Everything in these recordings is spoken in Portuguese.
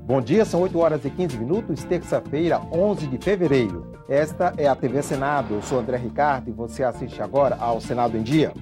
Bom dia, são 8 horas e 15 minutos, terça-feira, 11 de fevereiro. Esta é a TV Senado, eu sou André Ricardo e você assiste agora ao Senado em Dia.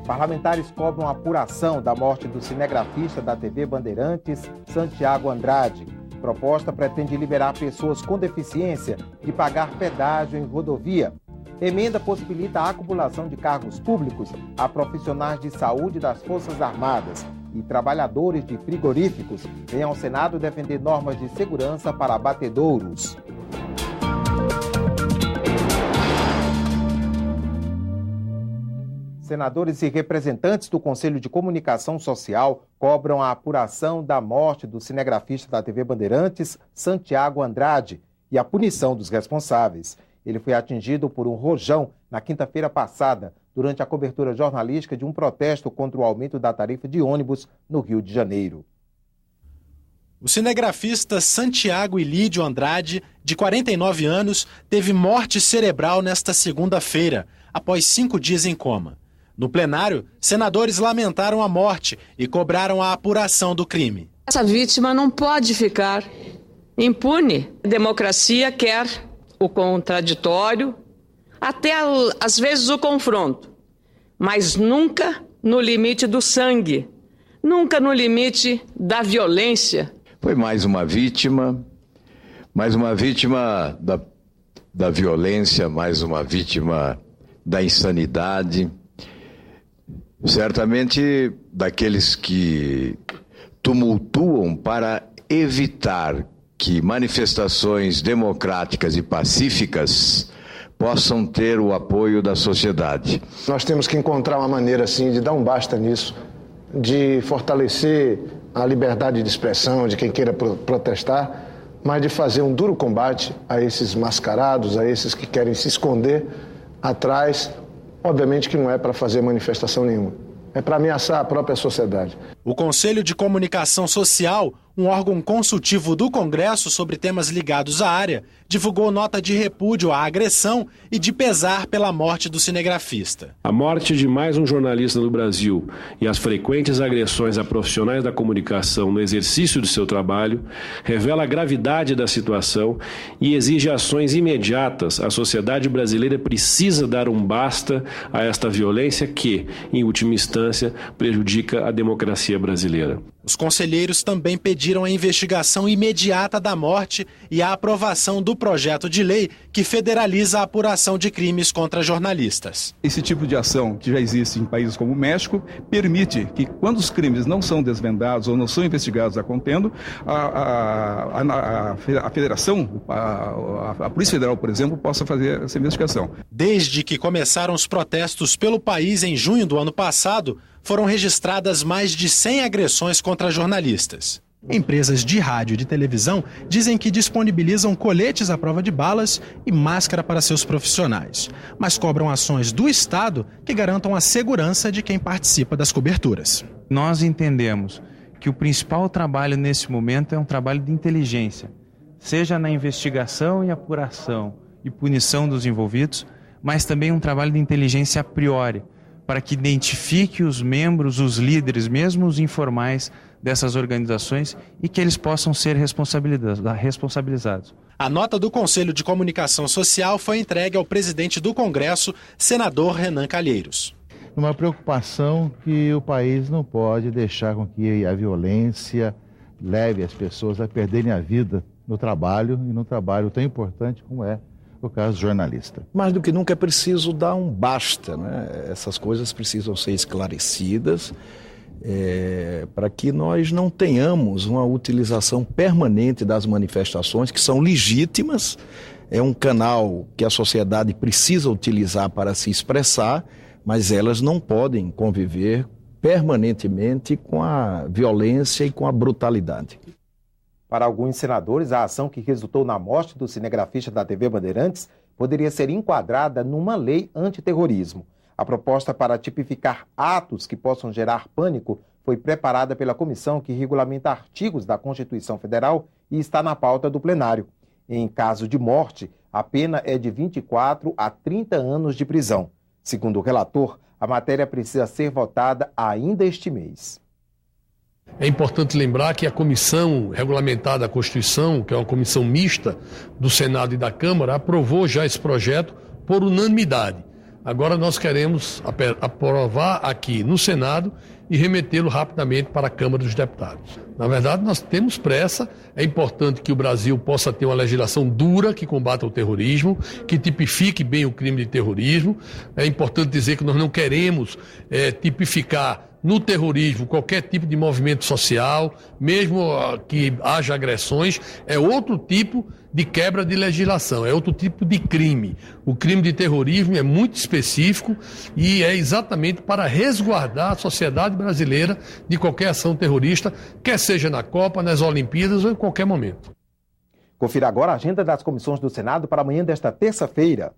Parlamentares cobram apuração da morte do cinegrafista da TV Bandeirantes, Santiago Andrade. Proposta pretende liberar pessoas com deficiência de pagar pedágio em rodovia. Emenda possibilita a acumulação de cargos públicos a profissionais de saúde das Forças Armadas e trabalhadores de frigoríficos. Vem ao Senado defender normas de segurança para abatedouros. Senadores e representantes do Conselho de Comunicação Social cobram a apuração da morte do cinegrafista da TV Bandeirantes, Santiago Andrade, e a punição dos responsáveis. Ele foi atingido por um rojão na quinta-feira passada, durante a cobertura jornalística de um protesto contra o aumento da tarifa de ônibus no Rio de Janeiro. O cinegrafista Santiago Ilídio Andrade, de 49 anos, teve morte cerebral nesta segunda-feira, após 5 dias em coma. No plenário, senadores lamentaram a morte e cobraram a apuração do crime. Essa vítima não pode ficar impune. A democracia quer o contraditório, até às vezes o confronto, mas nunca no limite do sangue, nunca no limite da violência. Foi mais uma vítima da violência, mais uma vítima da insanidade, certamente daqueles que tumultuam para evitar que manifestações democráticas e pacíficas possam ter o apoio da sociedade. Nós temos que encontrar uma maneira, assim, de dar um basta nisso, de fortalecer a liberdade de expressão de quem queira protestar, mas de fazer um duro combate a esses mascarados, a esses que querem se esconder atrás. Obviamente que não é para fazer manifestação nenhuma, é para ameaçar a própria sociedade. O Conselho de Comunicação Social, um órgão consultivo do Congresso sobre temas ligados à área, divulgou nota de repúdio à agressão e de pesar pela morte do cinegrafista. A morte de mais um jornalista no Brasil e as frequentes agressões a profissionais da comunicação no exercício do seu trabalho revela a gravidade da situação e exige ações imediatas. A sociedade brasileira precisa dar um basta a esta violência que, em última instância, prejudica a democracia brasileira. Os conselheiros também pediram a investigação imediata da morte e a aprovação do projeto de lei que federaliza a apuração de crimes contra jornalistas. Esse tipo de ação, que já existe em países como o México, permite que, quando os crimes não são desvendados ou não são investigados a contento, a federação, a Polícia Federal, por exemplo, possa fazer essa investigação. Desde que começaram os protestos pelo país em junho do ano passado, foram registradas mais de 100 agressões contra jornalistas. Empresas de rádio e de televisão dizem que disponibilizam coletes à prova de balas e máscara para seus profissionais, mas cobram ações do Estado que garantam a segurança de quem participa das coberturas. Nós entendemos que o principal trabalho nesse momento é um trabalho de inteligência, seja na investigação e apuração e punição dos envolvidos, mas também um trabalho de inteligência a priori, para que identifique os membros, os líderes, mesmo os informais dessas organizações e que eles possam ser responsabilizados. A nota do Conselho de Comunicação Social foi entregue ao presidente do Congresso, senador Renan Calheiros. Uma preocupação que o país não pode deixar com que a violência leve as pessoas a perderem a vida no trabalho, e num trabalho tão importante como é o caso do jornalista. Mais do que nunca é preciso dar um basta, né? Essas coisas precisam ser esclarecidas para que nós não tenhamos uma utilização permanente das manifestações, que são legítimas, é um canal que a sociedade precisa utilizar para se expressar, mas elas não podem conviver permanentemente com a violência e com a brutalidade. Para alguns senadores, a ação que resultou na morte do cinegrafista da TV Bandeirantes poderia ser enquadrada numa lei antiterrorismo. A proposta para tipificar atos que possam gerar pânico foi preparada pela comissão que regulamenta artigos da Constituição Federal e está na pauta do plenário. Em caso de morte, a pena é de 24 a 30 anos de prisão. Segundo o relator, a matéria precisa ser votada ainda este mês. É importante lembrar que a comissão regulamentar da Constituição, que é uma comissão mista do Senado e da Câmara, aprovou já esse projeto por unanimidade. Agora nós queremos aprovar aqui no Senado e remetê-lo rapidamente para a Câmara dos Deputados. Na verdade, nós temos pressa. É importante que o Brasil possa ter uma legislação dura que combata o terrorismo, que tipifique bem o crime de terrorismo. É importante dizer que nós não queremos tipificar no terrorismo qualquer tipo de movimento social, mesmo que haja agressões, é outro tipo de quebra de legislação, é outro tipo de crime. O crime de terrorismo é muito específico e é exatamente para resguardar a sociedade brasileira de qualquer ação terrorista, quer seja na Copa, nas Olimpíadas ou em qualquer momento. Confira agora a agenda das comissões do Senado para amanhã desta terça-feira.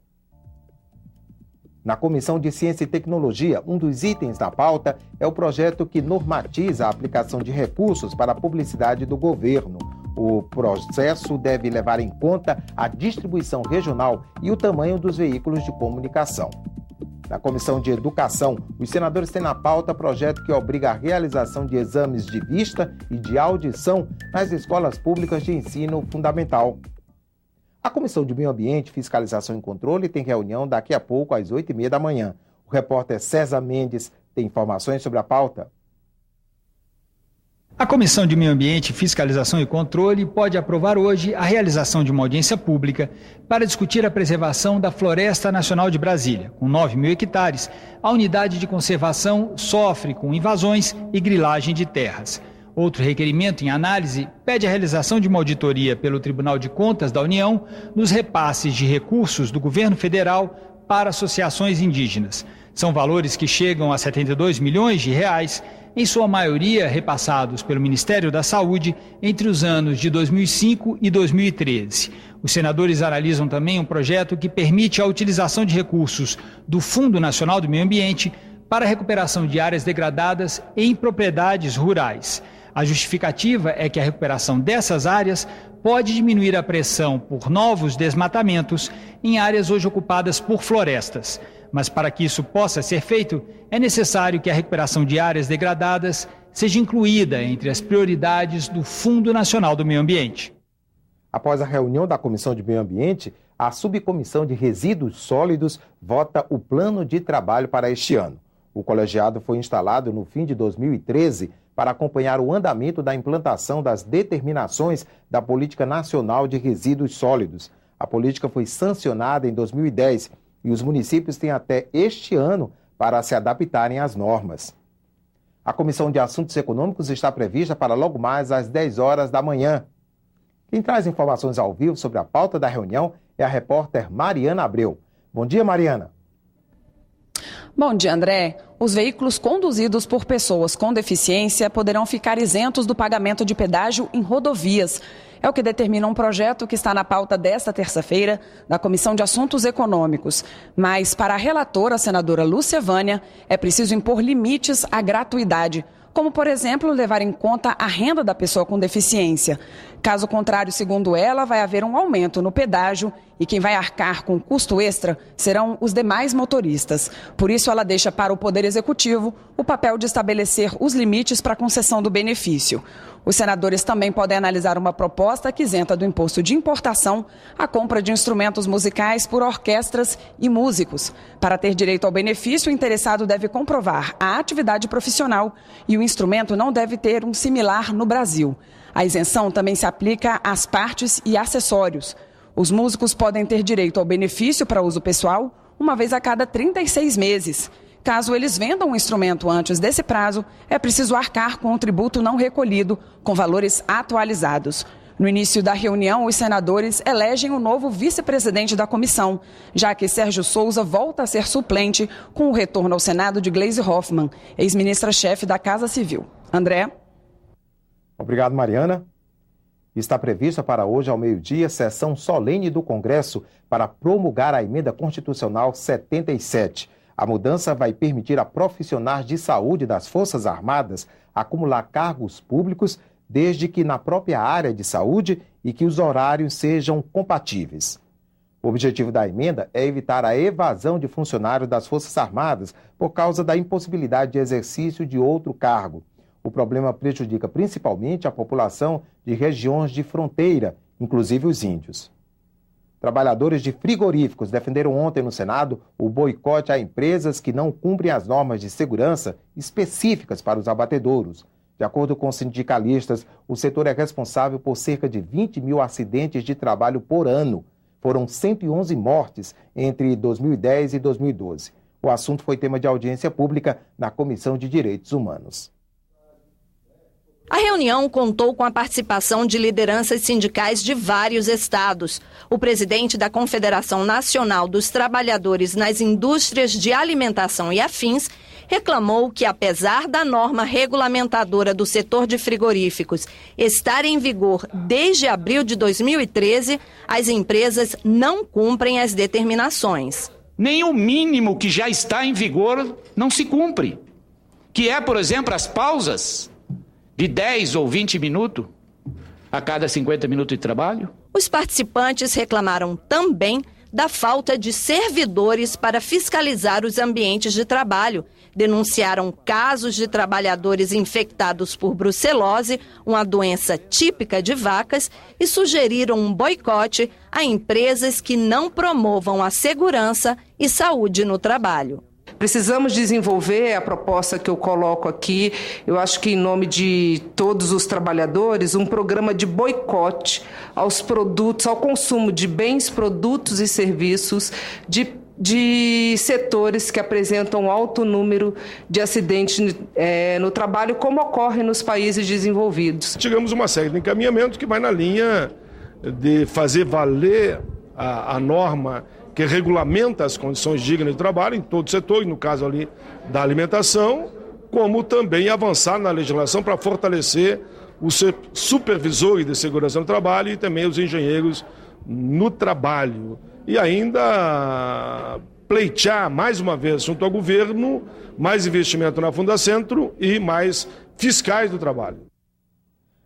Na Comissão de Ciência e Tecnologia, um dos itens da pauta é o projeto que normatiza a aplicação de recursos para a publicidade do governo. O processo deve levar em conta a distribuição regional e o tamanho dos veículos de comunicação. Na Comissão de Educação, os senadores têm na pauta projeto que obriga a realização de exames de vista e de audição nas escolas públicas de ensino fundamental. A Comissão de Meio Ambiente, Fiscalização e Controle tem reunião daqui a pouco, às 8h30 da manhã. O repórter César Mendes tem informações sobre a pauta. A Comissão de Meio Ambiente, Fiscalização e Controle pode aprovar hoje a realização de uma audiência pública para discutir a preservação da Floresta Nacional de Brasília. Com 9.000 hectares, a unidade de conservação sofre com invasões e grilagem de terras. Outro requerimento em análise pede a realização de uma auditoria pelo Tribunal de Contas da União nos repasses de recursos do governo federal para associações indígenas. São valores que chegam a 72 milhões de reais, em sua maioria repassados pelo Ministério da Saúde entre os anos de 2005 e 2013. Os senadores analisam também um projeto que permite a utilização de recursos do Fundo Nacional do Meio Ambiente para a recuperação de áreas degradadas em propriedades rurais. A justificativa é que a recuperação dessas áreas pode diminuir a pressão por novos desmatamentos em áreas hoje ocupadas por florestas. Mas para que isso possa ser feito, é necessário que a recuperação de áreas degradadas seja incluída entre as prioridades do Fundo Nacional do Meio Ambiente. Após a reunião da Comissão de Meio Ambiente, a Subcomissão de Resíduos Sólidos vota o plano de trabalho para este ano. O colegiado foi instalado no fim de 2013 para acompanhar o andamento da implantação das determinações da Política Nacional de Resíduos Sólidos. A política foi sancionada em 2010 e os municípios têm até este ano para se adaptarem às normas. A Comissão de Assuntos Econômicos está prevista para logo mais às 10 horas da manhã. Quem traz informações ao vivo sobre a pauta da reunião é a repórter Mariana Abreu. Bom dia, Mariana. Bom dia, André. Os veículos conduzidos por pessoas com deficiência poderão ficar isentos do pagamento de pedágio em rodovias. É o que determina um projeto que está na pauta desta terça-feira da Comissão de Assuntos Econômicos. Mas, para a relatora, a senadora Lúcia Vânia, é preciso impor limites à gratuidade, como, por exemplo, levar em conta a renda da pessoa com deficiência. Caso contrário, segundo ela, vai haver um aumento no pedágio e quem vai arcar com custo extra serão os demais motoristas. Por isso, ela deixa para o Poder Executivo o papel de estabelecer os limites para a concessão do benefício. Os senadores também podem analisar uma proposta que isenta do imposto de importação a compra de instrumentos musicais por orquestras e músicos. Para ter direito ao benefício, o interessado deve comprovar a atividade profissional e o instrumento não deve ter um similar no Brasil. A isenção também se aplica às partes e acessórios. Os músicos podem ter direito ao benefício para uso pessoal uma vez a cada 36 meses. Caso eles vendam um instrumento antes desse prazo, é preciso arcar com o tributo não recolhido, com valores atualizados. No início da reunião, os senadores elegem o novo vice-presidente da comissão, já que Sérgio Souza volta a ser suplente com o retorno ao Senado de Gleisi Hoffmann, ex-ministra-chefe da Casa Civil. André? Obrigado, Mariana. Está prevista para hoje, ao meio-dia, sessão solene do Congresso para promulgar a Emenda Constitucional 77. A mudança vai permitir a profissionais de saúde das Forças Armadas acumular cargos públicos desde que na própria área de saúde e que os horários sejam compatíveis. O objetivo da emenda é evitar a evasão de funcionários das Forças Armadas por causa da impossibilidade de exercício de outro cargo. O problema prejudica principalmente a população de regiões de fronteira, inclusive os índios. Trabalhadores de frigoríficos defenderam ontem no Senado o boicote a empresas que não cumprem as normas de segurança específicas para os abatedouros. De acordo com sindicalistas, o setor é responsável por cerca de 20 mil acidentes de trabalho por ano. Foram 111 mortes entre 2010 e 2012. O assunto foi tema de audiência pública na Comissão de Direitos Humanos. A reunião contou com a participação de lideranças sindicais de vários estados. O presidente da Confederação Nacional dos Trabalhadores nas Indústrias de Alimentação e Afins reclamou que, apesar da norma regulamentadora do setor de frigoríficos estar em vigor desde abril de 2013, as empresas não cumprem as determinações. Nem o mínimo que já está em vigor não se cumpre, que é, por exemplo, as pausas de 10 ou 20 minutos a cada 50 minutos de trabalho. Os participantes reclamaram também da falta de servidores para fiscalizar os ambientes de trabalho. Denunciaram casos de trabalhadores infectados por brucelose, uma doença típica de vacas, e sugeriram um boicote a empresas que não promovam a segurança e saúde no trabalho. Precisamos desenvolver a proposta que eu coloco aqui, eu acho que em nome de todos os trabalhadores, um programa de boicote aos produtos, ao consumo de bens, produtos e serviços de setores que apresentam alto número de acidentes no trabalho, como ocorre nos países desenvolvidos. Tivemos uma série de encaminhamentos que vai na linha de fazer valer a norma que regulamenta as condições dignas de trabalho em todo o setor, no caso ali da alimentação, como também avançar na legislação para fortalecer os supervisores de segurança no trabalho e também os engenheiros no trabalho. E ainda pleitear mais uma vez junto ao governo mais investimento na Fundacentro e mais fiscais do trabalho.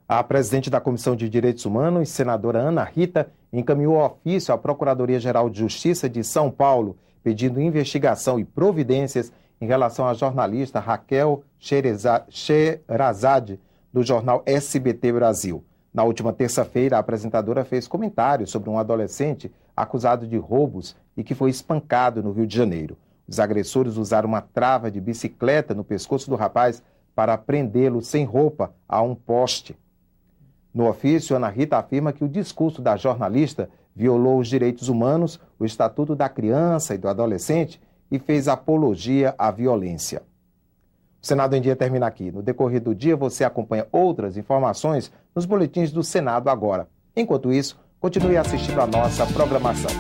A presidente da Comissão de Direitos Humanos, senadora Ana Rita, encaminhou ofício à Procuradoria-Geral de Justiça de São Paulo, pedindo investigação e providências em relação à jornalista Raquel Sherazade, do jornal SBT Brasil. Na última terça-feira, a apresentadora fez comentários sobre um adolescente acusado de roubos e que foi espancado no Rio de Janeiro. Os agressores usaram uma trava de bicicleta no pescoço do rapaz para prendê-lo sem roupa a um poste. No ofício, Ana Rita afirma que o discurso da jornalista violou os direitos humanos, o Estatuto da Criança e do Adolescente e fez apologia à violência. O Senado em Dia termina aqui. No decorrer do dia, você acompanha outras informações nos boletins do Senado agora. Enquanto isso, continue assistindo a nossa programação.